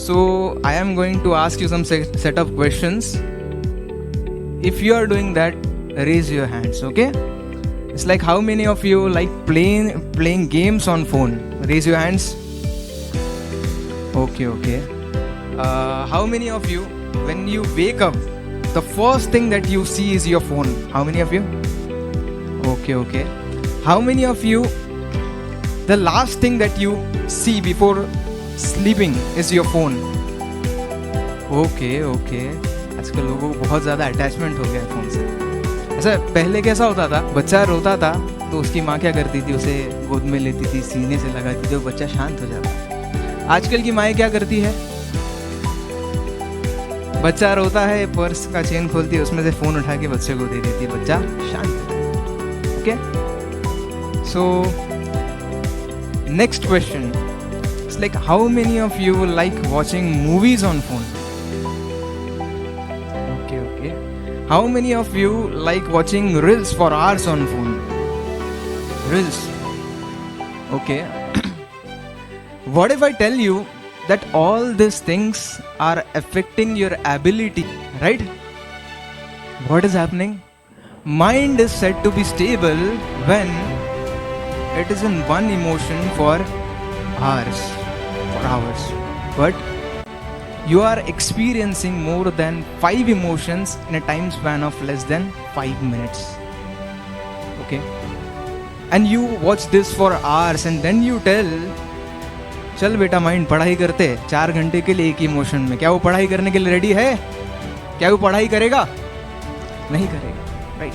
So I am going to ask you some set of questions. If you are doing that, raise your hands, okay? It's like, how many of you like playing games on phone? Raise your hands. Okay. How many of you, when you wake up, the first thing that you see is your phone? How many of you? Okay. How many of you, the last thing that you see before sleeping is your phone? Okay. आजकल लोगों को बहुत ज़्यादा attachment हो गया है phone से. ऐसा पहले कैसा होता था, बच्चा रोता था तो उसकी माँ क्या करती थी, उसे गोद में लेती थी, सीने से लगाती थी, वो बच्चा शांत हो जाता. आजकल की माएँ क्या करती है, बच्चा रोता है, पर्स का चेन खोलती है, उसमें से फ़ोन उठा के बच्चे को दे देती है, बच्चा शांत हो जाता है. Okay, so next question. It's like, how many of you like watching movies on phone? Okay. How many of you like watching reels for hours on phone? Reels. Okay. What if I tell you that all these things are affecting your ability, right? What is happening? Mind is said to be stable when it is in one emotion for hours, but you are experiencing more than 5 emotions in a time span of less than 5 minutes. Okay, and you watch this for hours and then you tell, चल बेटा mind पढ़ाई करते 4 घंटे के लिए एक emotion में. क्या वो पढ़ाई करने के लिए रेडी है? क्या वो पढ़ाई करेगा? नहीं करेगा, right?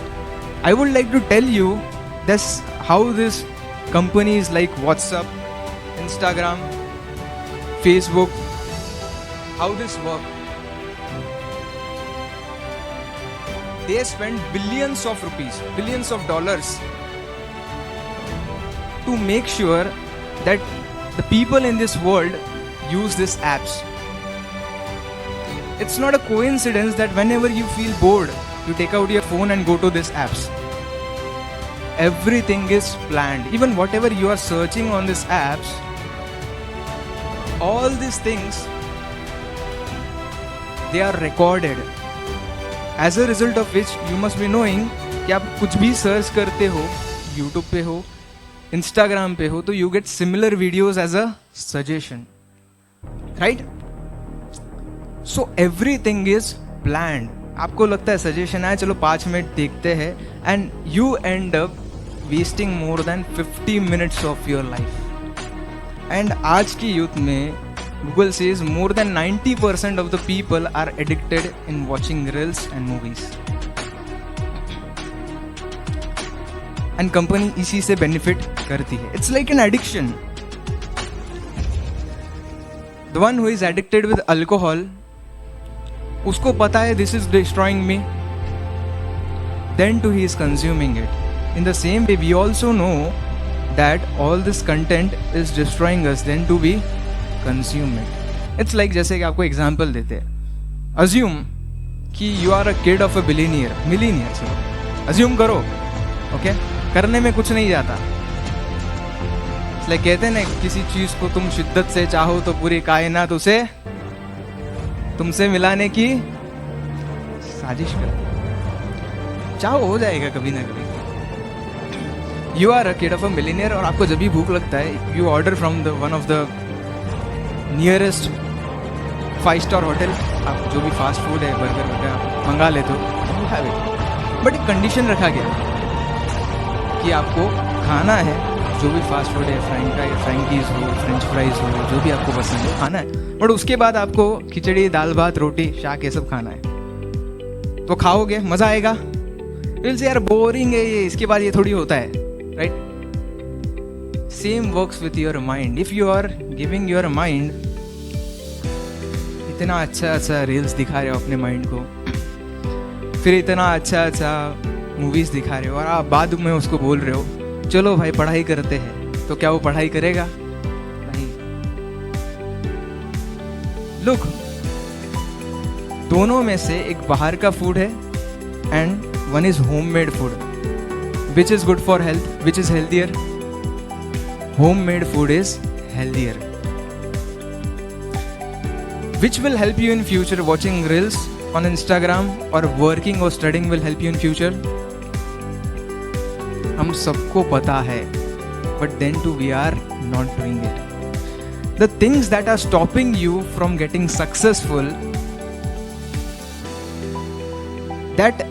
I would like to tell you this, how this companies like WhatsApp, Instagram, Facebook, how this work. They spend billions of rupees, billions of dollars to make sure that the people in this world use these apps. It's not a coincidence that whenever you feel bored, you take out your phone and go to these apps. Everything is planned. Even whatever you are searching on these apps, all these things, they are recorded. As a result of which you must be knowing कि आप कुछ भी search करते हो, YouTube पे हो, Instagram पे हो, तो you get similar videos as a suggestion, right? So everything is planned. आपको लगता है सजेशन आया, चलो 5 मिनट देखते हैं, and you end up wasting more than 50 minutes of your life. And आज की यूथ में Google says more than 90% of the people are addicted in watching reels and movies. And company इसी से benefit करती है. It's like an addiction. The one who is addicted with alcohol, उसको पता है this is destroying me, then too he is consuming it. In the same way, we also know that all this content is destroying us, then to be consume it. It's like जैसे कि आपको example देते हैं. Assume कि you are a kid of a millionaire. Assume करो, okay? करने में कुछ नहीं जाता. It's like कहते हैं ना, किसी चीज को तुम शिद्दत से चाहो तो पूरी कायनात उसे तुमसे मिलाने की साजिश कर. चाहो हो जाएगा कभी ना कभी. You are a kid of a millionaire और आपको जब भी भूख लगता है, you order from the one of the nearest 5-star hotel. आप जो भी फास्ट फूड है, बर्गर वगैरह आप मंगा लेते हो, you have it. बट एक कंडीशन रखा गया कि आपको खाना है जो भी फास्ट फूड है, फ्रैंकीज हो, फ्रेंच फ्राइज हो, जो भी आपको पसंद है खाना है, बट उसके बाद आपको खिचड़ी, दाल भात, रोटी, शाक ये सब खाना है. तो खाओगे, मजा आएगा. फिर यार बोरिंग है ये, इसके बाद ये थोड़ी होता है, right? Same works with your mind. If you are giving your mind, इतना अच्छा रील्स दिखा रहे हो अपने माइंड को, फिर इतना अच्छा मूवीज दिखा रहे हो, और आप बाद में उसको बोल रहे हो चलो भाई पढ़ाई करते हैं, तो क्या वो पढ़ाई करेगा? नहीं. लुक, दोनों में से एक बाहर का फूड है and one is homemade food. Which is good for health? Which is healthier? Homemade food is healthier. which will help you in future? Watching reels on Instagram or working or studying will help you in future? हम सबको पता है, but then too we are not doing it. The things that are stopping you from getting successful, that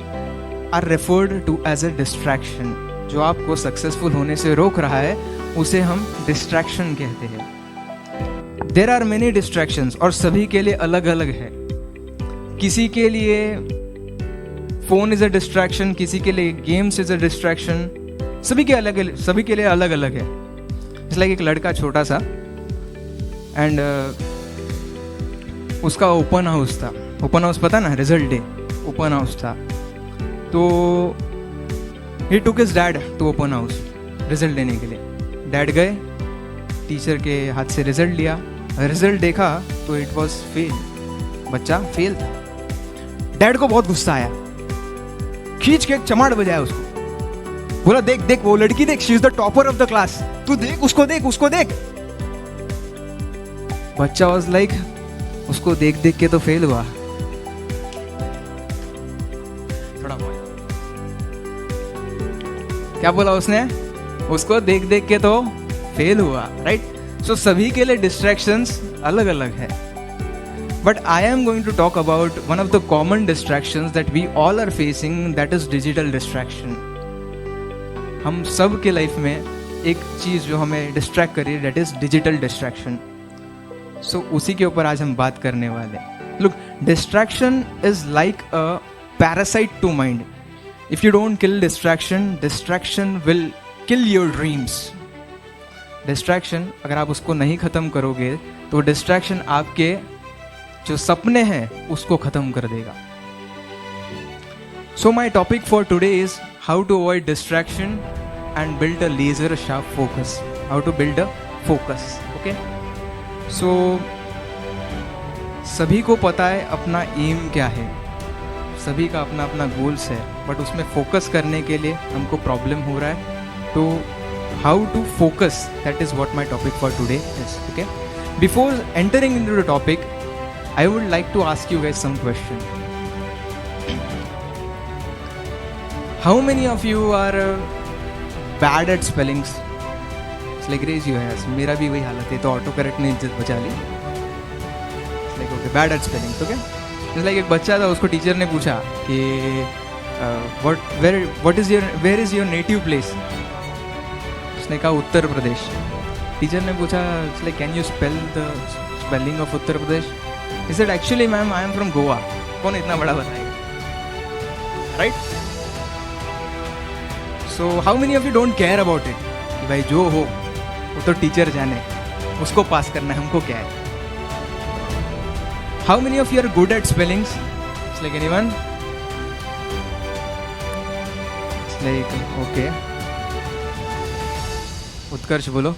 are referred to as a distraction. जो आपको successful होने से रोक रहा है उसे हम डिस्ट्रैक्शन कहते हैं. There are many distractions और सभी के लिए अलग अलग है. किसी के लिए फोन इज अ डिस्ट्रैक्शन, किसी के लिए गेम्स इज अ डिस्ट्रैक्शन. सभी के लिए अलग अलग है. इट्स लाइक एक लड़का छोटा सा एंड उसका ओपन हाउस था. ओपन हाउस पता ना, रिजल्ट डे ओपन हाउस था. तो he took his dad to open house result लेने के लिए. डैड गए, टीचर के हाथ से रिजल्ट लिया. रिजल्ट देखा तो इट वॉज फेल. बच्चा फेल था. डैड को बहुत गुस्सा आया, खींच के एक चमाड़ बजाया उसको. बोला देख देख वो लड़की देख, she is the topper of the class, तू देख उसको देख उसको देख. बच्चा वाज लाइक उसको देख देख के तो फेल हुआ. थोड़ा क्या बोला उसने, उसको देख देख के तो फेल हुआ. राइट. सो सभी के लिए डिस्ट्रैक्शंस अलग अलग है. But I am going to talk about one of the common distractions that we all are facing, that is digital distraction. हम सब के लाइफ में एक चीज़ जो हमें डिस्ट्रैक्ट कर रही है, that is digital distraction. So उसी के ऊपर आज हम बात करने वाले हैं. Look, distraction is like a parasite to mind. If you don't kill distraction, distraction will kill your dreams. Distraction अगर आप उसको नहीं ख़त्म करोगे तो distraction आपके जो सपने हैं उसको खत्म कर देगा. So my topic for today is how to avoid distraction and build a laser sharp focus. How to build a focus. Okay? So सभी को पता है अपना एम क्या है, सभी का अपना अपना गोल्स है, बट उसमें फोकस करने के लिए हमको प्रॉब्लम हो रहा है. तो how to focus, that is what my topic for today is. Okay? Before entering into the topic, I would like to ask you guys some question. How many of you are bad at spellings? It's like raise your hands. मेरा भी वही हालत है, तो auto correct ने इज्जत बचा ली. It's like okay, bad at spellings. Okay? It's like एक बच्चा था, उसको टीचर ने पूछा कि where is your native place? उसने कहा उत्तर प्रदेश. टीचर ने पूछा it's like can you spell the spelling of Uttar Pradesh? He said, actually, ma'am, I am from Goa. कौन इतना बड़ा बताएगा? Right? So, how many of you don't care about it? कि भाई जो हो वो तो टीचर जाने, उसको पास करना है, हमको क्या है? How many of you are good at spellings? It's like anyone? It's like okay. उत्कर्ष बोलो.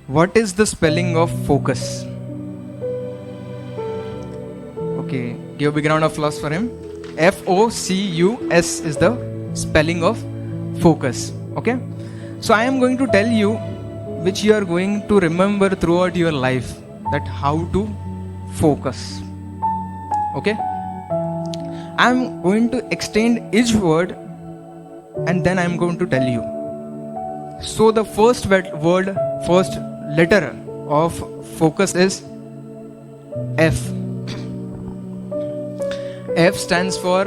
What is the spelling of focus? Okay, give a big round of applause for him. F-O-C-U-S is the spelling of focus. Okay, so I am going to tell you which you are going to remember throughout your life, that how to focus. Okay, I am going to extend each word and then I am going to tell you. So the first letter of focus is F. F stands for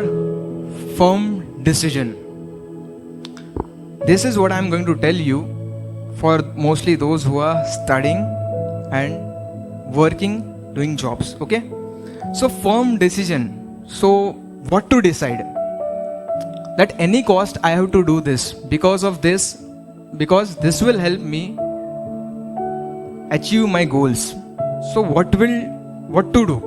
firm decision. This is what I am going to tell you for mostly those who are studying and working, doing jobs. Okay? So firm decision. So what to decide? That any cost I have to do this because this will help me achieve my goals. So what to do?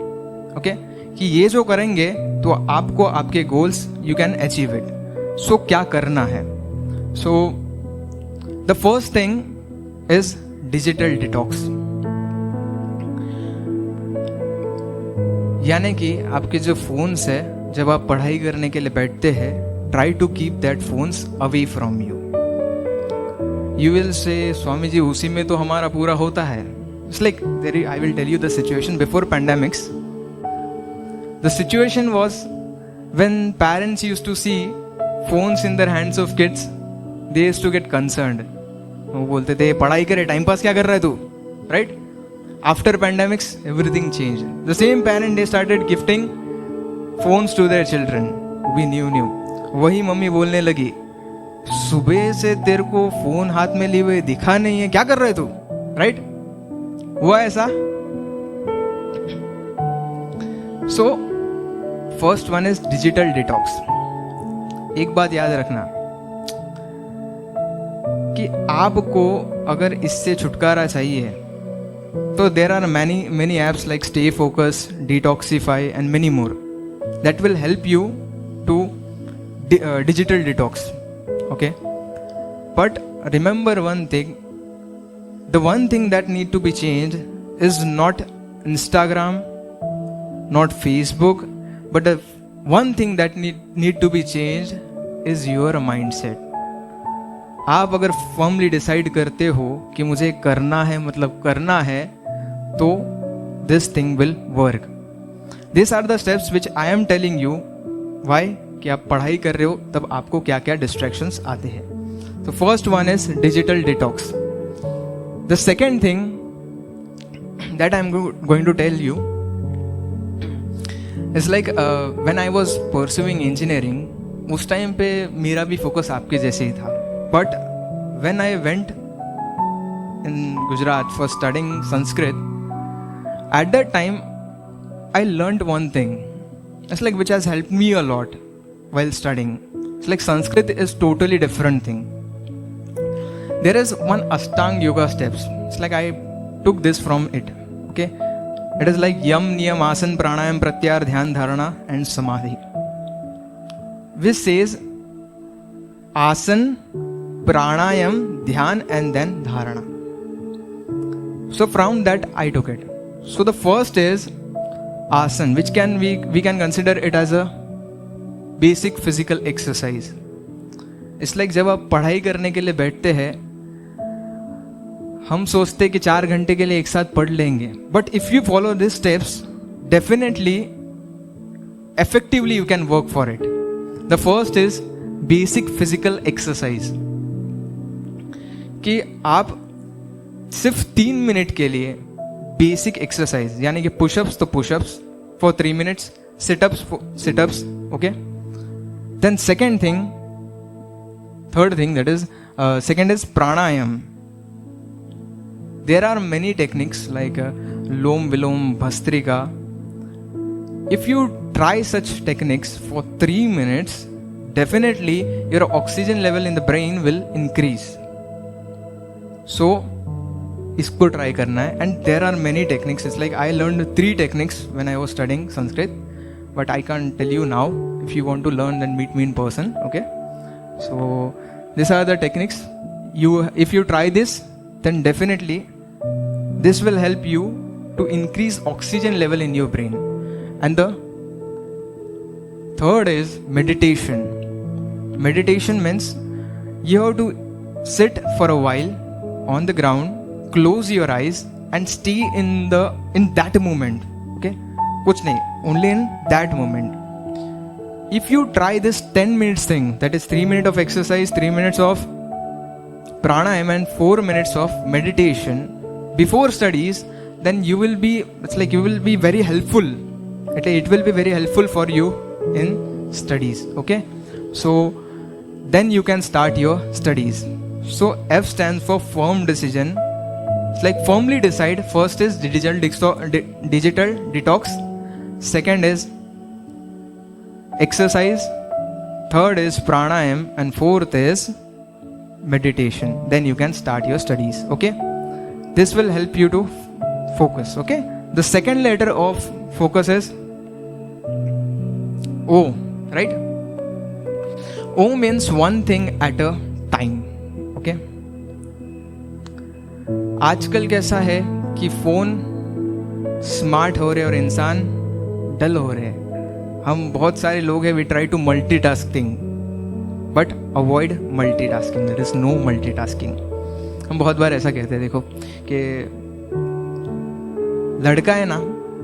Okay? कि ये जो करेंगे तो आपको आपके goals you can achieve it. So क्या करना है? So the first thing is digital detox. यानी कि आपके जो फोन्स है, जब आप पढ़ाई करने के लिए बैठते हैं, try to keep that phones away from you. You will say Swami जी उसी में तो हमारा पूरा होता है. It's like I will tell you the situation before pandemics. The situation was when parents used to see phones in the hands of kids, they used to get concerned. वो बोलते थे पढ़ाई करे टाइम पास क्या कर रहा है तू, right? After pandemics, everything changed. The same parent, they started gifting phones to their children. We knew. वही मम्मी बोलने लगी, सुबह से तेरे को फोन हाथ में लिए हुए दिखा नहीं है, क्या कर रहे तू, राइट? हुआ ऐसा? So first one is digital detox. एक बात याद रखना कि आपको अगर इससे छुटकारा चाहिए तो there are many apps like Stay Focus, Detoxify and many more that will help you to digital detox. Okay, but remember one thing, the one thing that need to be changed is not Instagram, not Facebook, but the one thing that need to be changed is your mindset. आप अगर firmly decide करते हो कि मुझे करना है, मतलब करना है, तो this thing will work. This are the steps which I am telling you. Why? कि आप पढ़ाई कर रहे हो तब आपको क्या क्या डिस्ट्रैक्शंस आते हैं. तो first one is digital detox. The second thing that I am going to tell you is like when I was pursuing engineering, उस टाइम पे मेरा भी फोकस आपके जैसे ही था. But when I went in Gujarat for studying Sanskrit, at that time I learned one thing. It's like which has helped me a lot while studying. It's like Sanskrit is totally different thing. There is one Ashtang Yoga steps. It's like I took this from it. Okay, it is like Yam, Niyam, Asan, Pranayam, Pratyahar, Dhyan, Dharana and Samadhi, which says Asan, Pranayam, Dhyan and then Dharana. So from that I took it. So the first is asan, which we can consider it as a basic physical exercise. It's like जब आप पढ़ाई करने के लिए बैठते हैं, हम सोचते कि 4 घंटे के लिए एक साथ पढ़ लेंगे. But if you follow these steps, definitely, effectively you can work for it. The first is basic physical exercise. कि आप सिर्फ 3 मिनट के लिए बेसिक एक्सरसाइज, यानी कि पुशअप्स तो pushups for 3 minutes, situps situps. Okay, then third thing that is second is pranayam. There are many techniques like lom vilom bhastrika. If you try such techniques for 3 minutes, definitely your oxygen level in the brain will increase. So इसको try करना है. And there are many techniques. It's like I learn 3 techniques when I was studying Sanskrit, but I can tell you now. If you want to learn then meet me in person. Okay, so this are the techniques. If you try this, then definitely this will help you to increase oxygen level in your brain. And the third is meditation. Meditation means you have to sit for a while on the ground, close your eyes and stay in that moment. Okay, kuch nahi, only in that moment. If you try this 10 minutes thing, that is 3 minutes of exercise, 3 minutes of pranayam and 4 minutes of meditation before studies, then you will be, it's like you will be very helpful. It will be very helpful for you in studies. Okay, so then you can start your studies. So F stands for firm decision. It's like firmly decide. First is digital detox. Second is exercise. Third is pranayam. And fourth is meditation. Then you can start your studies. Okay, this will help you to focus. Okay, the second letter of focus is O, right? O means one thing at a time. Okay, आजकल कैसा है कि phone smart हो रहे और इंसान डल हो रहे हैं. हम बहुत सारे लोग हैं, we try to multitasking but avoid multitasking. There is no multitasking. हम बहुत बार ऐसा कहते हैं, देखो कि लड़का है ना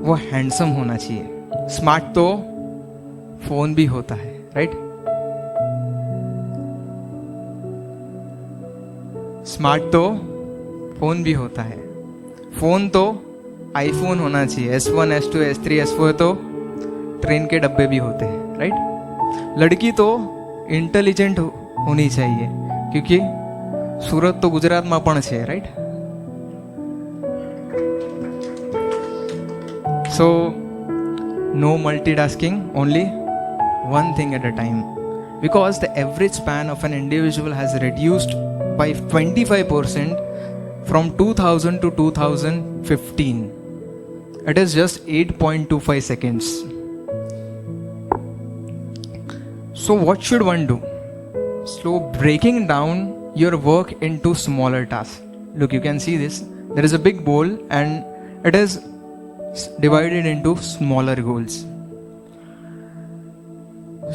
वो हैंडसम होना चाहिए। स्मार्ट तो फोन भी होता है, राइट? स्मार्ट तो फोन भी होता है। फोन तो आईफोन होना चाहिए। S1 S2 S3 S4 तो ट्रेन के डब्बे भी होते हैं, राइट? लड़की तो इंटेलिजेंट होनी चाहिए, क्योंकि सूरत तो गुजरात में पण छे, right? So, no multitasking, only one thing at a time. Because the average span of an individual has reduced by 25% from 2000 to 2015. It is just 8.25 seconds. So what should one do? So breaking down your work into smaller tasks. Look, you can see this. There is a big bowl and it is divided into smaller goals.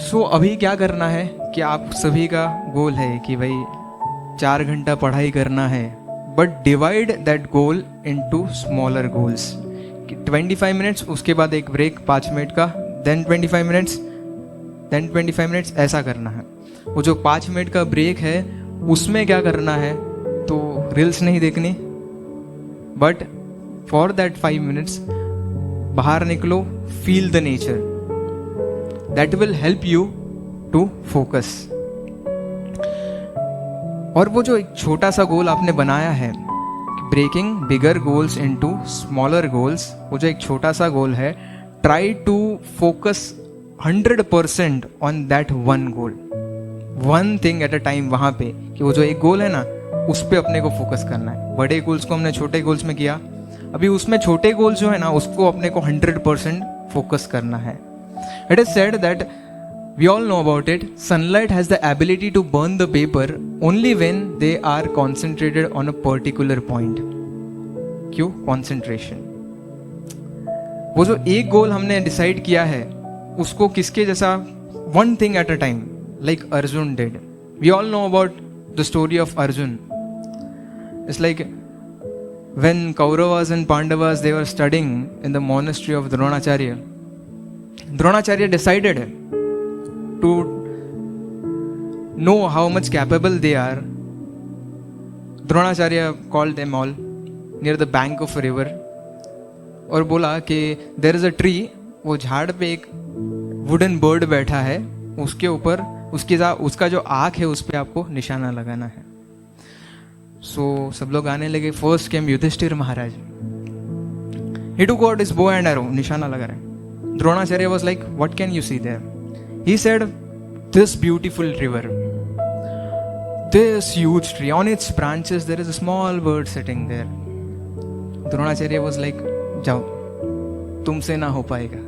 So अभी क्या करना है कि आप सभी का गोल है कि भाई 4 घंटा पढ़ाई करना है, but divide that goal into smaller goals. 25 minutes, उसके बाद एक ब्रेक 5 मिनट का, देन 25 मिनट्स, देन 25 मिनट्स, ऐसा करना है. वो जो 5 मिनट का ब्रेक है उसमें क्या करना है, तो रील्स नहीं देखनी, बट फॉर दैट 5 मिनट्स बाहर निकलो, feel the nature. That will help you to focus. और वो जो एक छोटा सा गोल आपने बनाया है, breaking bigger goals into smaller goals, वो जो एक छोटा सा गोल है, try to focus 100% on that one goal, one thing at a time. वहां पे कि वो जो एक गोल है ना, उस पे अपने को फोकस करना है. बड़े गोल्स को हमने छोटे गोल्स में किया, अभी उसमें छोटे गोल्स जो है ना, उसको अपने को 100% फोकस करना है. It is said that we all know about it, sunlight has the ability to burn the paper only when they are concentrated on a particular point. क्यों? concentration. वो जो एक गोल हमने डिसाइड किया है, उसको किसके जैसा, one thing at a time, like Arjun did. We all know about the story of Arjun. It's like when Kauravas and Pandavas, they were studying in the monastery of Dronacharya. Dronacharya decided to know how much capable they are. Dronacharya called them all near the bank of a river और बोला कि there is a tree, वो झाड़ पे एक wooden bird बैठा है, उसके ऊपर उसका जो आँख है उस पे आपको निशाना लगाना है. सो सब लोग आने लगे. First came Yudhishthira Maharaj. He took out his bow and arrow, निशाना लगा रहे. Dronacharya was like, what can you see there? He said, this beautiful river, this huge tree, on its branches there is a small bird sitting there. Dronacharya was like, जाओ, तुमसे ना हो पाएगा.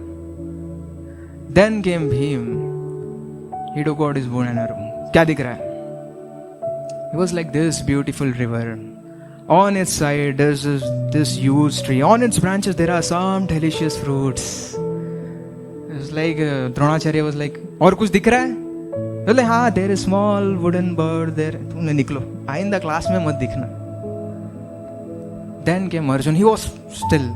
Then came Bhim. He took out his bow and arrow. क्या दिख रहा है? He was like, this beautiful river. On its side there's this huge tree. On its branches there are some delicious fruits. It's like Dronacharya was like, और कुछ दिख रहा है? बोले हाँ, there is small wooden bird there. तुमने निकलो, आइंदा क्लास में मत दिखना. Then came Arjun. He was still.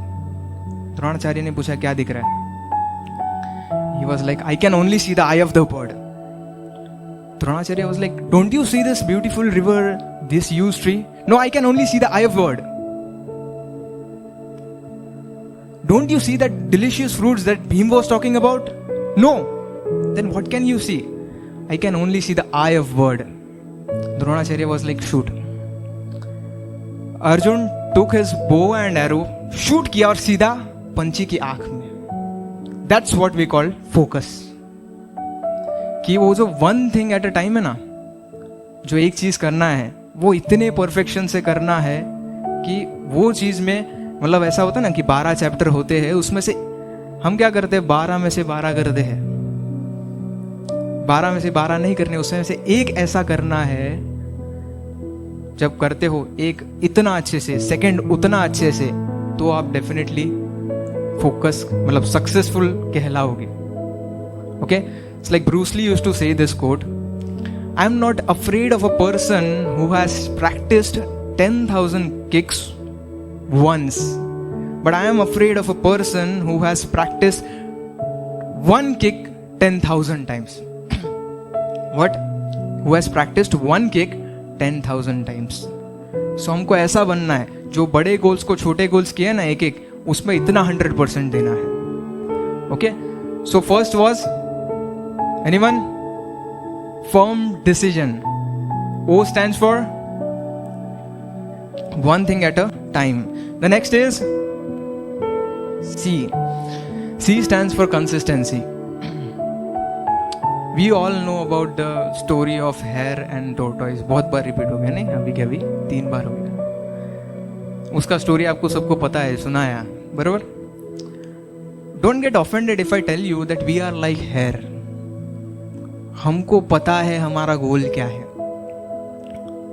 Dronacharya ने पूछा क्या दिख रहा है? He was like, I can only see the eye of the bird. Dronacharya was like, don't you see this beautiful river, this huge tree? No, I can only see the eye of bird. Don't you see that delicious fruits that Bhim was talking about? No. Then what can you see? I can only see the eye of bird. Dronacharya was like, shoot. Arjun took his bow and arrow, shoot किया और सीधा पंछी की आंख में. That's what we call focus. कि वो जो one thing at a time है ना, जो एक चीज करना है, वो इतने परफेक्शन से करना है कि वो चीज में, मतलब ऐसा होता है ना कि 12 चैप्टर होते हैं, उसमें से हम क्या करते हैं, 12 में से 12 करते हैं. 12 में से 12 नहीं करने, उसमें से एक ऐसा करना है. जब करते हो एक इतना अच्छे से, सेकंड उतना अच्छे से, तो आप डेफिनेटली फोकस, मतलब सक्सेसफुल कहलाओगे. Okay, it's like Bruce Lee used to say this quote, I am not afraid of a person who has practised 10,000 kicks once but I am afraid of a person who has practiced one kick 10,000 times. What? Who has practiced one kick 10,000 times. So हमको ऐसा बनना है जो बड़े goals को छोटे goals किए ना एक एक, उसमें इतना 100% देना है. Okay? So first was, anyone? Firm decision. O stands for one thing at a time. The next is C. C stands for consistency. We all know about the story of hare and tortoise. बहुत बार repeat हो गया नहीं, अभी के अभी 3 बार हो गया. उसका स्टोरी आपको सबको पता है, सुना है बराबर. Don't get offended if I tell you that we are like hare. हमको पता है हमारा गोल क्या है.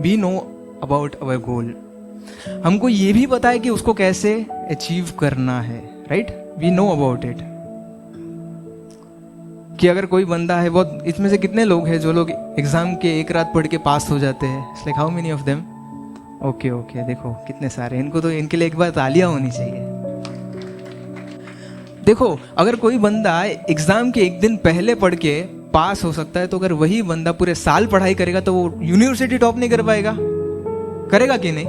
We know about our goal. हमको ये भी पता है कि उसको कैसे अचीव करना है. Right? We know about it. कि अगर कोई बंदा है, बहुत इसमें से कितने लोग हैं जो लोग एग्जाम के एक रात पढ़ के पास हो जाते हैं? It's like how many of them? Okay देखो कितने सारे. इनको तो, इनके लिए एक बार तालियां होनी चाहिए. देखो, अगर कोई बंदा एग्जाम के एक दिन पहले पढ़ के पास हो सकता है, तो अगर वही बंदा पूरे साल पढ़ाई करेगा तो वो यूनिवर्सिटी टॉप नहीं कर पाएगा. करेगा कि नहीं?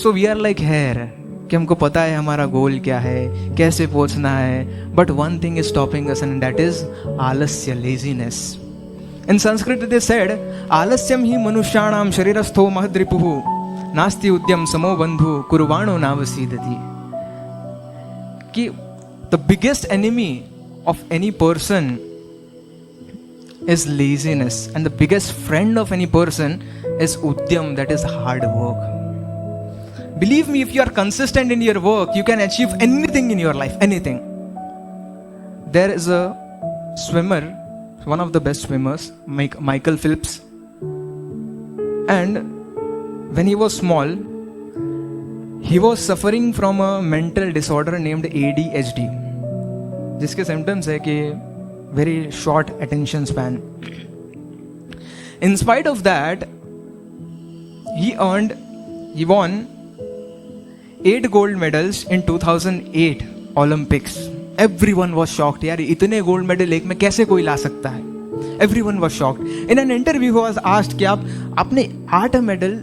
So we are like here, कि हमको पता है हमारा गोल क्या है, कैसे पहुंचना है, but one thing is stopping us and that is आलस्य, laziness. In Sanskrit they said आलस्यम ही मनुष्याणाम शरीरस्थो महद्रिपुः नास्ति उद्यम समो बंधु कुर्वाणो नावसीदति. कि the biggest enemy of any person is laziness, and the biggest friend of any person is udyam, that is hard work. Believe me, if you are consistent in your work, you can achieve anything in your life, anything. There is a swimmer, one of the best swimmers, Michael Phelps, and when he was small, he was suffering from a mental disorder named ADHD, जिसके symptoms है कि very short attention span. In spite of that, he won 8 gold medals in 2008 Olympics. Everyone was shocked. यार इतने gold medal एक में कैसे कोई ला सकता है? Everyone was shocked. In an interview he was asked कि आपने 8 मेडल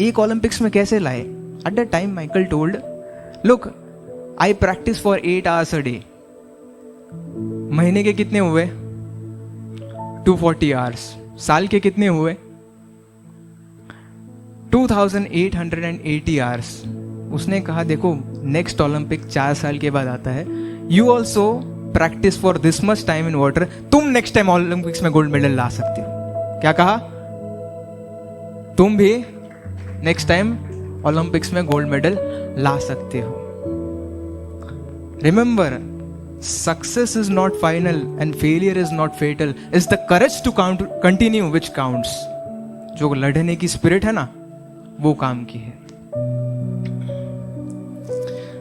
एक ओलंपिक्स में कैसे लाए? At that time Michael told, look, I practice for 8 hours a day. महीने के कितने हुए? 240 आवर्स. साल के कितने हुए? 2880 आवर्स. उसने कहा देखो, नेक्स्ट ओलंपिक 4 साल के बाद आता है. You also practice for this much time in water. तुम नेक्स्ट टाइम ओलंपिक्स में गोल्ड मेडल ला सकते हो. क्या कहा? तुम भी नेक्स्ट टाइम ओलंपिक्स में गोल्ड मेडल ला सकते हो. Remember, success is not final and failure is not fatal. It's the courage to continue which counts. जो लड़ने की स्पिरिट है ना, वो काम की है.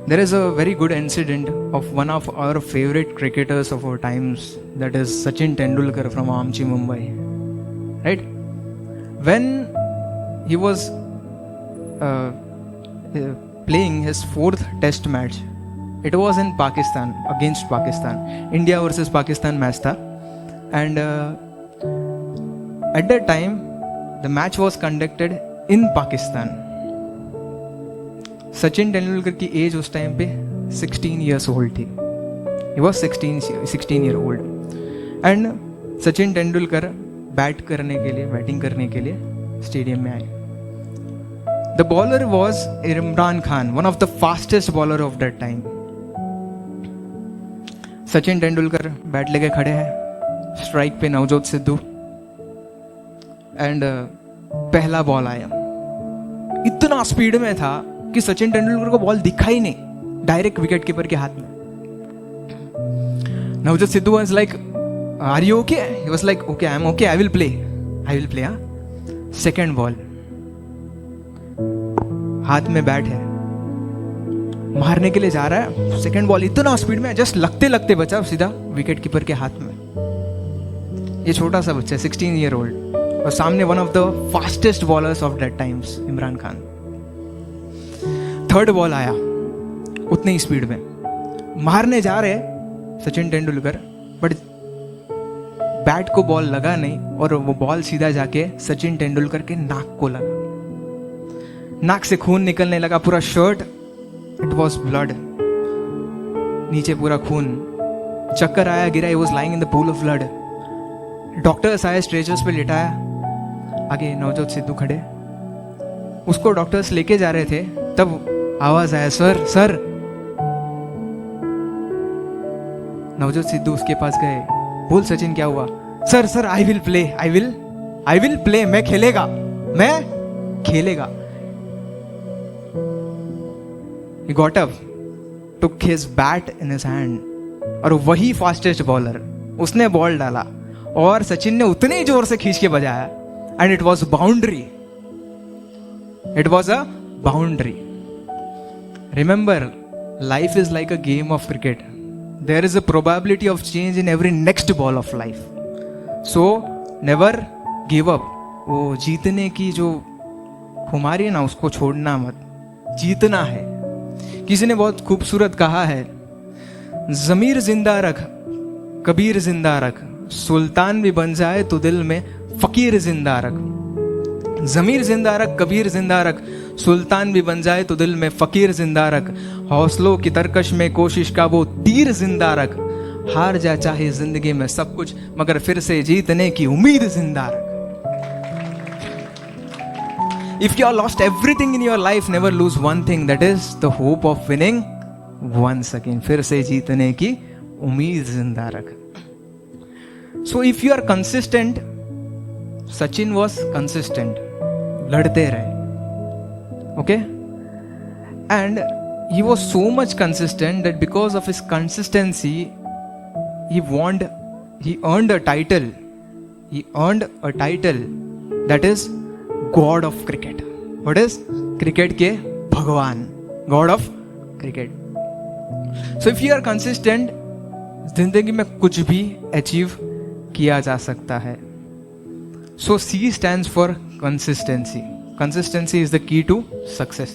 There is a very good incident of one of our favorite cricketers of our times, that is Sachin Tendulkar from Amchi, Mumbai. Right? When he was playing his 4th test match, it was in Pakistan, against Pakistan. India versus Pakistan match tha. And at that time, the match was conducted in Pakistan. Sachin Tendulkar की as उस time पे 16 years old थी. He was 16 year old. And Sachin Tendulkar batting करने के लिए stadium में आए. The bowler was Imran Khan, one of the fastest bowler of that time. Sachin Tendulkar bat लेके खड़े हैं, स्ट्राइक पे नवजोत सिद्धू. एंड पहला बॉल आया, इतना स्पीड में था कि सचिन तेंदुलकर को बॉल दिखा ही नहीं, डायरेक्ट विकेट कीपर के हाथ में. Navjot Sidhu was like, are you okay? He was like, okay, I am okay, I will play. Second ball, हाथ में बैट है, मारने के लिए जा रहा है. सेकंड बॉल इतना स्पीड में, जस्ट लगते बचा सीधा विकेट कीपर के हाथ में. ये छोटा सा बच्चा 16 year old, और सामने one of the fastest bowlers of that times, Imran Khan. Third ball आया, उतनी ही स्पीड में मारने जा रहे सचिन तेंदुलकर, बट बैट को बॉल लगा नहीं और वो बॉल सीधा जाके सचिन तेंदुलकर के नाक को लगा। नाक से खून निकलने लगा, पूरा शर्ट, इट वॉज ब्लड, नीचे पूरा खून, चक्कर आया, गिरा, he was lying in the pool of blood. Doctors आए, स्ट्रेचर्स पे लिटाया, आगे नवजोत सिद्धू खड़े, उसको डॉक्टर्स लेके जा रहे थे, तब आवाज आया, सर सर। नवजोत सिद्धू उसके पास गए, बोल सचिन क्या हुआ? Sir sir I will play, I will play, मैं खेलेगा। He got up, took his bat in his hand, और वही फास्टेस्ट बॉलर, उसने बॉल डाला और सचिन ने उतने जोर से खींच के बजाया, and it was boundary, it was a boundary. Remember, life is like a game of cricket, there is a probability of change in every next ball of life, so never give up. वो जीतने की जो खुमारी है ना, उसको छोड़ना मत, जीतना है। किसी ने बहुत खूबसूरत कहा है, ज़मीर जिंदा रख, कबीर जिंदा रख, सुल्तान भी बन जाए तो दिल में फकीर जिंदा रख। ज़मीर जिंदा रख, कबीर जिंदा रख, सुल्तान भी बन जाए तो दिल में फकीर जिंदा रख। हौसलों की तरकश में कोशिश का वो तीर जिंदा रख। हार जा चाहे जिंदगी में सब कुछ, मगर फिर से जीतने की उम्मीद जिंदा रख। If you have lost everything in your life, never lose one thing, that is the hope of winning once again. फिर से जीतने की उम्मीद जिंदा रख। So if you are consistent, Sachin was consistent, लड़ते रहे, okay? And he was so much consistent that because of his consistency, he earned a title. He earned a title that is God of cricket. What is? Cricket के भगवान, God of cricket. So if you are consistent, जिंदगी में कुछ भी achieve किया जा सकता है. So C stands for consistency. Consistency is the key to success.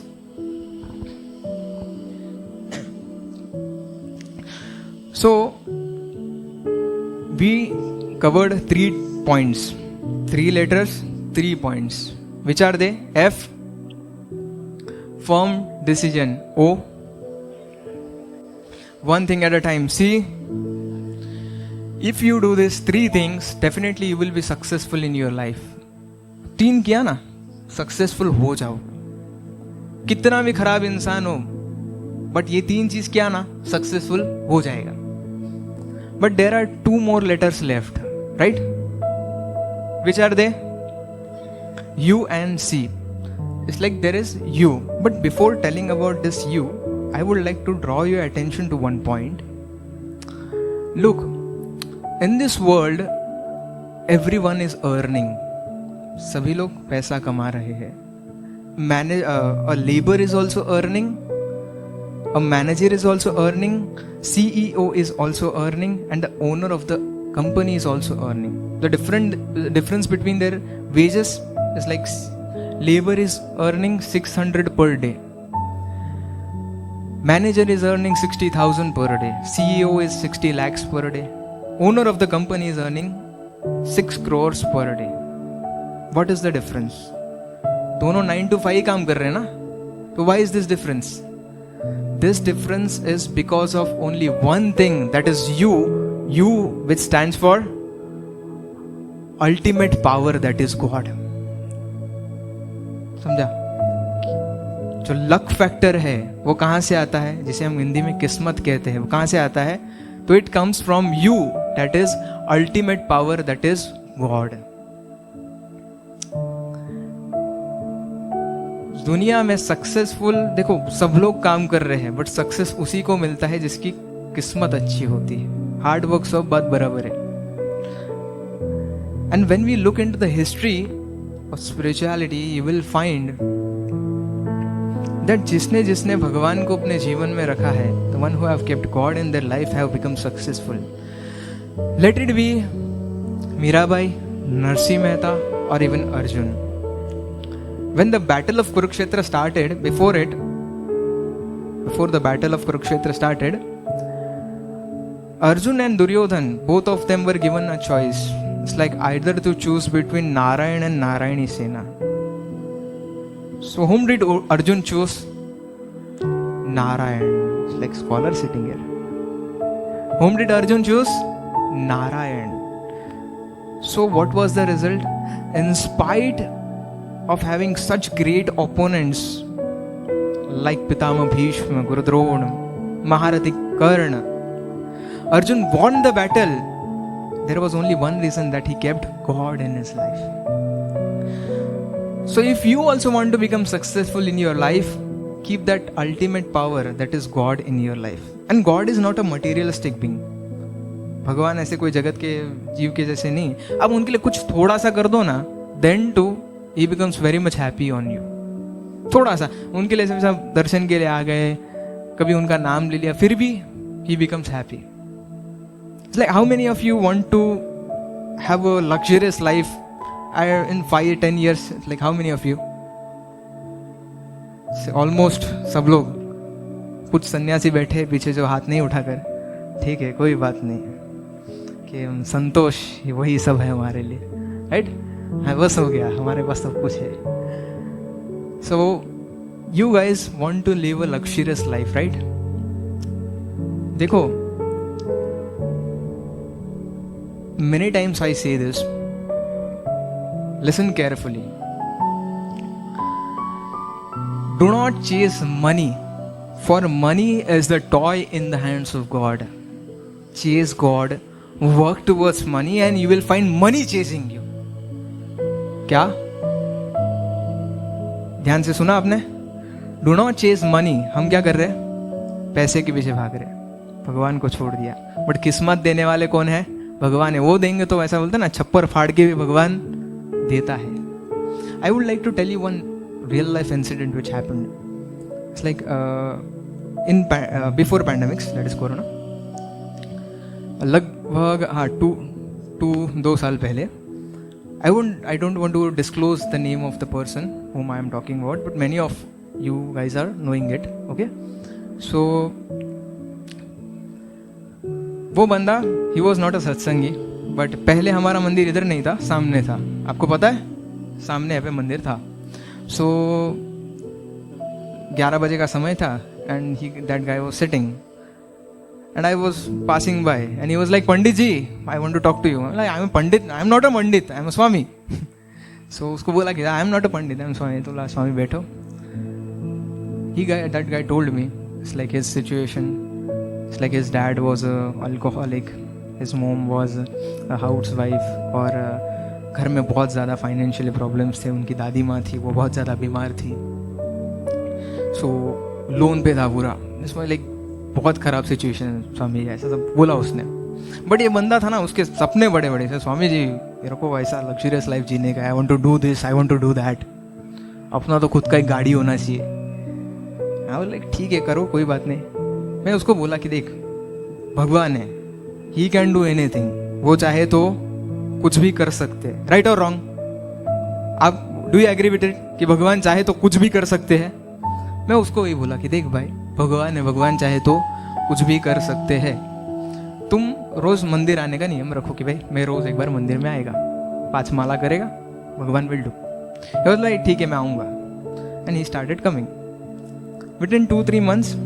So we covered 3 points, 3 letters, 3 points. Which are they? F, firm decision. O, one thing at a time. C, if you do these 3 things, definitely you will be successful in your life. 3 किया ना, successful हो जाओ. कितना भी खराब इंसान हो, but ये 3 चीज किया ना, successful हो जाएगा. But there are 2 more letters left, right? Which are they? U and C. It's like there is U, but before telling about this U, I would like to draw your attention to one point. Look, in this world, everyone is earning. सभी लोग पैसा कमा रहे हैं. A labor is also earning. A manager is also earning. CEO is also earning, and the owner of the company is also earning. The difference between their wages is like labor is earning 600 per day, manager is earning 60,000 per day, CEO is 60 lakhs per day, owner of the company is earning 6 crores per day. What is the difference? दोनों 9 to 5 काम कर रहे हैं ना, तो why is this difference? This difference is because of only one thing, that is you which stands for ultimate power, that is God. समझा? जो luck factor है वो कहां से आता है, जिसे हम हिंदी में किस्मत कहते हैं, वो कहां से आता है? तो it comes from you, that is ultimate power, that is God. दुनिया में सक्सेसफुल, देखो सब लोग काम कर रहे हैं, बट सक्सेस उसी को मिलता है जिसकी किस्मत अच्छी होती है. हार्ड वर्क सब बात बराबर है. And when we look into the history of spirituality, you will find that जिसने भगवान को अपने जीवन में रखा है, the one who have kept God in their life have become successful. Let it be Mirabai, Narsi Mehta, or even Arjun. When the battle of Kurukshetra started, before it, before the battle of Kurukshetra started, Arjun and Duryodhan, both of them were given a choice. It's like either to choose between Narayan and Narayani Sena. So whom did Arjun choose? Narayan. It's like scholar sitting here. Whom did Arjun choose? Narayan. So what was the result? In spite of having such great opponents like Pitama Bhishma, Guru Drona, Maharathi Karna, Arjun won the battle. There was only one reason, that he kept God in his life. So if you also want to become successful in your life, keep that ultimate power, that is God, in your life. And God is not a materialistic being. भगवान ऐसे कोई जगत के जीव के जैसे नहीं. अब उनके लिए कुछ थोड़ा सा कर दो ना, then too he becomes very much happy on you. थोड़ा सा उनके लिए सब दर्शन के लिए आ गए, कभी उनका नाम ले लिया, फिर भी he becomes happy. It's like, how many of you want to have a luxurious life in 5-10 years? It's like, how many of you? Almost सब लोग. कुछ सन्यासी बैठे पीछे जो हाथ नहीं उठाकर, ठीक है कोई बात नहीं, कि संतोष वही सब है हमारे लिए, राइट? बस हो गया, हमारे पास सब कुछ है. So you guys want to live a luxurious life, right? देखो, many times I say this, listen carefully. Do not chase money, for money is the toy in the hands of God. Chase God, work towards money, and you will find money chasing you. क्या? ध्यान से सुना आपने? Do not chase money. हम क्या कर रहे हैं? पैसे के पीछे भाग रहे हैं, भगवान को छोड़ दिया. बट किस्मत देने वाले कौन है? भगवान है. वो देंगे तो ऐसा बोलते हैं ना, छप्पर फाड़ के भी भगवान देता है. I would like to tell you one real life incident which happened. It's like before pandemics, that is corona. लगभग हाँ 2 साल पहले. I don't want to disclose the name of the person whom I am talking about, but many of you guys are knowing it. Okay, so वो बंदा, he was not a Satsangi, but पहले हमारा मंदिर इधर नहीं था, सामने था. आपको पता है, सामने यहाँ पे मंदिर था. So 11 बजे का समय था, and that guy was sitting, and I was passing by, and he was like, Pandit ji, I want to talk to you. I'm like, I'm a Pandit. I'm not a Pandit. I'm a Swami. So उसको बोला कि I'm not a Pandit. I'm Swami. तो बोला स्वामी बैठो. That guy told me, it's like his situation. It's like his dad was a alcoholic. His mom was a housewife, और घर में बहुत ज़्यादा फाइनेंशियल प्रॉब्लम्स थे. उनकी दादी माँ थी, वो बहुत ज़्यादा बीमार थी. सो लोन पे था पूरा. इसमें लाइक बहुत ख़राब सिचुएशन. स्वामी जी ऐसा सब बोला उसने. बट ये बंदा था ना, उसके सपने बड़े बड़े थे. स्वामी जी मेरे को ऐसा लग्जरियस लाइफ जीने का है. I want to do this, I want to do that. अपना तो खुद का एक गाड़ी होना चाहिए. आई वाज लाइक ठीक है करो, कोई बात नहीं. मैं उसको बोला कि देख, भगवान है, ही कैन डू एनीथिंग. वो चाहे तो कुछ भी कर सकते हैं. राइट और रॉन्ग? आप do you agree with it कि भगवान चाहे तो कुछ भी कर सकते हैं? मैं उसको वही बोला कि देख भाई, भगवान है, भगवान चाहे तो कुछ भी कर सकते हैं. तुम रोज मंदिर आने का नियम रखो कि भाई मैं रोज एक बार मंदिर में आएगा, 5 माला करेगा, भगवान will do. He was like ठीक है मैं आऊँगा. And he started coming. Within 2-3 months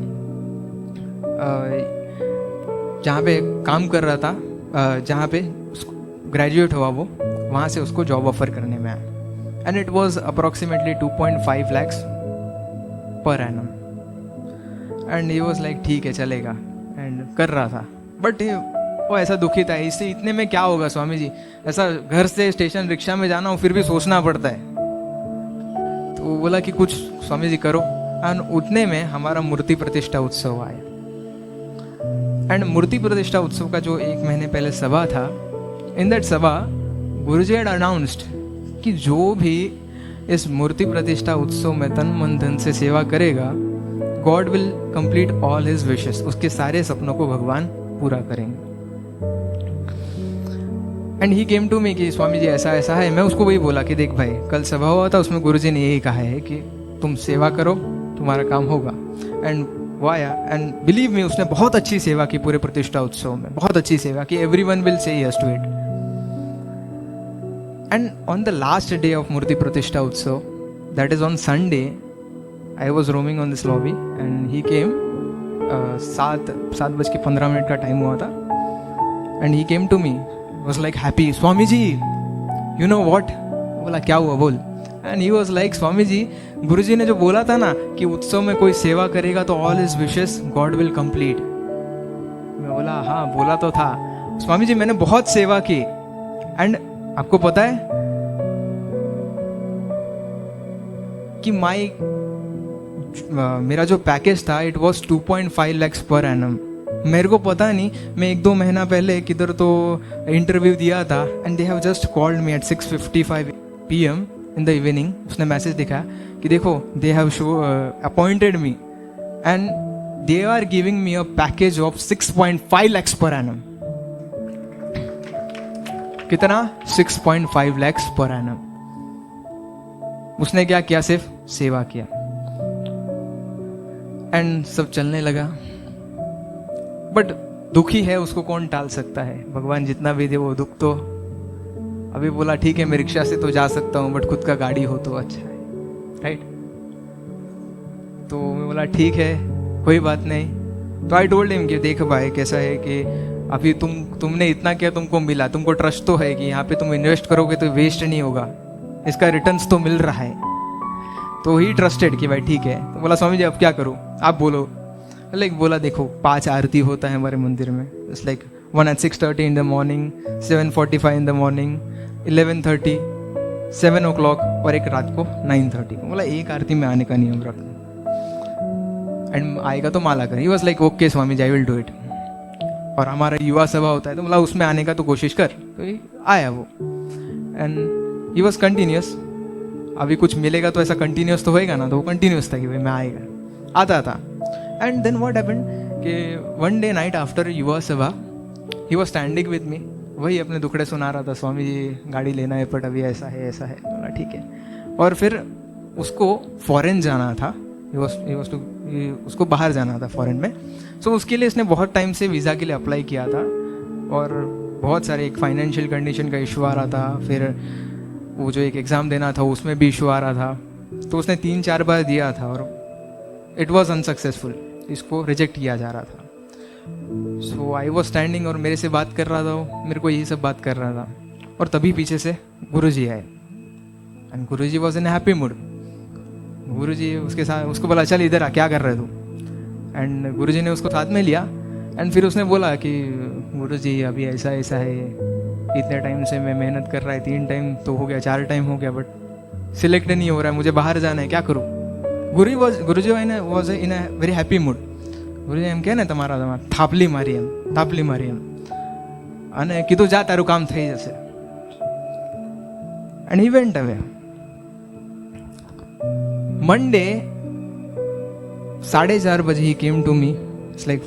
जहाँ पे काम कर रहा था, जहाँ पे ग्रेजुएट हुआ वो, वहाँ से उसको जॉब ऑफर करने में आया. And it was approximately 2.5 lakhs per annum. And he was like ठीक है चलेगा, एंड कर रहा था. बट वो ऐसा दुखी था. इससे इतने में क्या होगा स्वामी जी, ऐसा घर से स्टेशन रिक्शा में जाना हो फिर भी सोचना पड़ता है. तो वो बोला कि कुछ स्वामी जी करो. एंड उतने में हमारा मूर्ति प्रतिष्ठा उत्सव आया. एंड मूर्ति प्रतिष्ठा उत्सव का जो 1 महीने पहले सभा था, इन दैट सभा गुरुजी हैड अनाउंस्ड कि जो भी इस मूर्ति प्रतिष्ठा उत्सव में तन मन धन से सेवा करेगा, God will complete all his wishes. उसके सारे सपनों को भगवान पूरा करेंगे. एंड ही केम टू मी कि स्वामी जी ऐसा ऐसा है. मैं उसको वही बोला कि देख भाई, कल सभा हुआ था, उसमें गुरुजी ने यही कहा है कि तुम सेवा करो, तुम्हारा काम होगा. एंड वो आया एंड बिलीव मी उसने बहुत अच्छी सेवा की पूरे प्रतिष्ठा उत्सव में, बहुत अच्छी सेवा की. Everyone will say yes to it. And on the last day of मूर्ति प्रतिष्ठा उत्सव, that is on Sunday, I was roaming on this lobby and he came. 7:15 का टाइम हुआ था and he came to me, was like happy, Swami ji you know what. बोला क्या हुआ बोल. And he was like, Swami ji Guruji ने जो बोला था ना कि उत्सव में कोई सेवा करेगा तो all his wishes God will complete. मैं बोला हाँ बोला तो था स्वामी जी, मैंने बहुत सेवा की. एंड आपको पता है कि मेरा जो पैकेज था it was 2.5 lakhs per annum. मेरे को पता नहीं, मैं 1-2 महीना पहले किधर तो इंटरव्यू दिया था and they have just called me at 6:55 PM in the evening. उसने मैसेज दिखा कि देखो they have appointed me and they are giving me a package of 6.5 lakhs per annum. कितना? 6.5 lakhs पर एनम. उसने क्या किया? सिर्फ सेवा किया एंड सब चलने लगा. बट दुखी है उसको कौन टाल सकता है. भगवान जितना भी दे वो दुख तो. अभी बोला ठीक है मैं रिक्शा से तो जा सकता हूँ बट खुद का गाड़ी हो तो अच्छा है, राइट. तो मैं बोला ठीक है कोई बात नहीं. तो आई टोल्ड हिम कि देख भाई कैसा है कि अभी तुमने इतना किया, तुमको मिला, तुमको ट्रस्ट तो है कि यहाँ पे तुम इन्वेस्ट करोगे तो वेस्ट नहीं होगा, इसका रिटर्न्स तो मिल रहा है. तो ही ट्रस्टेड कि भाई ठीक है. तो बोला स्वामी जी अब क्या करूँ आप बोलो. लाइक बोला देखो 5 आरती होता है हमारे मंदिर में. It's like 1 at 6:30 in the morning, 7:45 in the morning, 11:30, 7 o'clock और एक रात को 9:30. बोला एक आरती में आने का नियम रखना एंड आएगा तो माला कर. He was like okay Swami ji I will do it. और हमारा युवा सभा होता है तो बोला उसमें आने का तो कोशिश कर. तो आया वो एंड ही वॉज कंटिन्यूस. अभी कुछ मिलेगा तो ऐसा कंटिन्यूस तो होएगा ना, तो वो कंटिन्यूस था कि भाई मैं आएगा, आता था. एंड देन व्हाट हैपेंड कि वन डे नाइट आफ्टर युवा सभा he was standing with me. वही अपने दुखड़े सुना रहा था, स्वामी जी गाड़ी लेना है बट अभी ऐसा है ऐसा है. बोला ठीक है. और फिर उसको फॉरेन जाना था, उसको बाहर जाना था फॉरेन में. सो उसके लिए इसने बहुत टाइम से वीज़ा के लिए अप्लाई किया था और बहुत सारे एक फाइनेंशियल कंडीशन का इशू आ रहा था. फिर वो जो एक एग्ज़ाम देना था उसमें भी इशू आ रहा था. तो उसने 3-4 बार दिया था और इट वॉज अनसक्सेसफुल. इसको रिजेक्ट किया जा रहा था. सो आई वॉज स्टैंडिंग और मेरे से बात कर रहा था वो, मेरे को यही सब बात कर रहा था. और तभी पीछे से गुरुजी आए and Guruji was in happy mood. Guruji उसके साथ उसको बोला चल इधर आ, क्या कर रहे तू. एंड गुरुजी ने उसको साथ में लिया एंड फिर उसने बोला कि गुरुजी अभी ऐसा ऐसा है, इतने टाइम से मैं मेहनत कर रहा है, 3 टाइम तो हो गया, 4 टाइम हो गया बट सिलेक्ट नहीं हो रहा है, मुझे बाहर जाना है, क्या करूँ. Guruji was in a very happy mood. Guruji એમ કહે ને તમારા થાપલી મારી એમ અને કીધું જા તારું કામ થઈ જશે. And he went away. Monday 4:30 बजे he came to me. It's like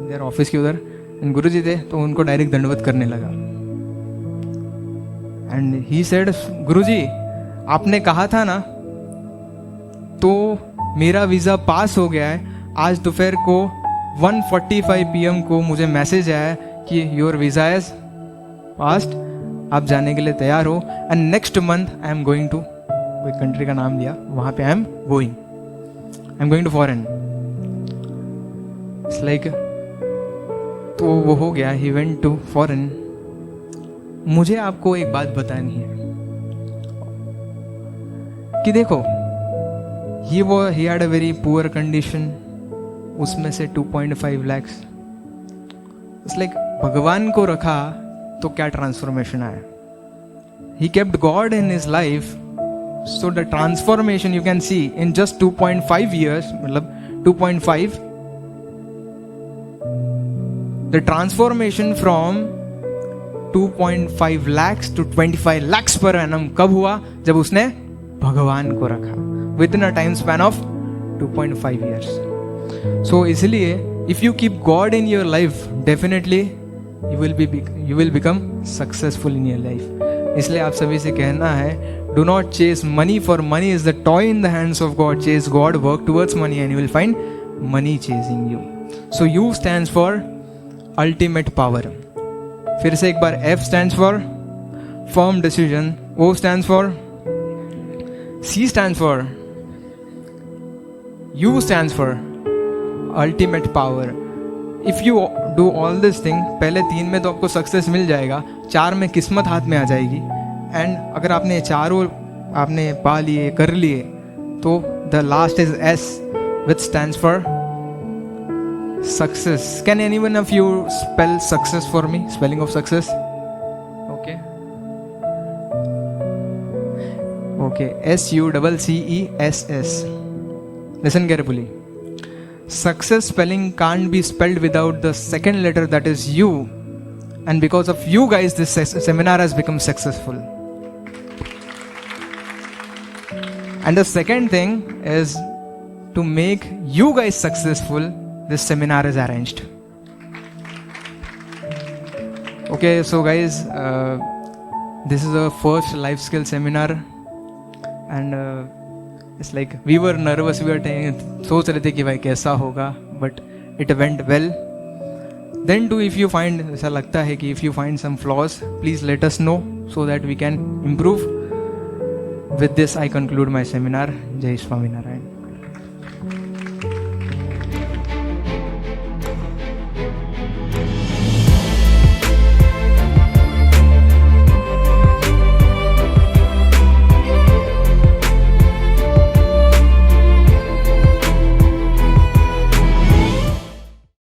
there office के उधर एंड गुरुजी थे तो उनको डायरेक्ट दंडवत करने लगा. एंड ही सेड गुरुजी आपने कहा था ना तो मेरा वीज़ा पास हो गया है. आज दोपहर को 1:45 PM को मुझे मैसेज आया कि योर वीज़ा इज पास्ड, आप जाने के लिए तैयार हो. And next month I am going to, कोई कंट्री का नाम लिया, वहाँ पे I am going to foreign. It's like तो वो हो गया, ही वेंट टू फॉरेन. मुझे आपको एक बात बतानी है कि देखो he had a very poor condition, उसमें से 2.5 lakhs. It's like भगवान को रखा तो क्या ट्रांसफॉर्मेशन आया. He kept God in his life, so the transformation you can see in just 2.5 years, मतलब 2.5, the transformation from 2.5 lakhs to 25 lakhs per annum कब हुआ? जब उसने भगवान को रखा within a time span of 2.5 years. So इसलिए if you keep God in your life, definitely you will become successful in your life. इसलिए आप सभी से कहना है, do not chase money, for money is the toy in the hands of God. Chase God, work towards money and you will find money chasing you. So U stands for ultimate power. फिर से एक बार, F stands for firm decision, O stands for, C stands for, U stands for ultimate power. If you do all this thing, पहले 3 में तो आपको success मिल जाएगा, 4 में किस्मत हाथ में आ जाएगी, एंड अगर आपने चारों आपने पा लिए, कर लिए, तो the last is S, which stands for success. Can anyone of you spell success for me? Spelling of success? Okay, SUCCESS. Listen carefully. Success spelling can't be spelled without the second letter, that is U, and because of you guys this seminar has become successful. And the second thing is, to make you guys successful, this seminar is arranged. Okay, so guys, this is a first life skill seminar, and it's like we were nervous, we were सोच रहे थे कि भाई कैसा होगा, but it went well. Then too, if you find, ऐसा लगता है कि if you find some flaws, please let us know so that we can improve. With this, I conclude my seminar. Jai Swaminarayan.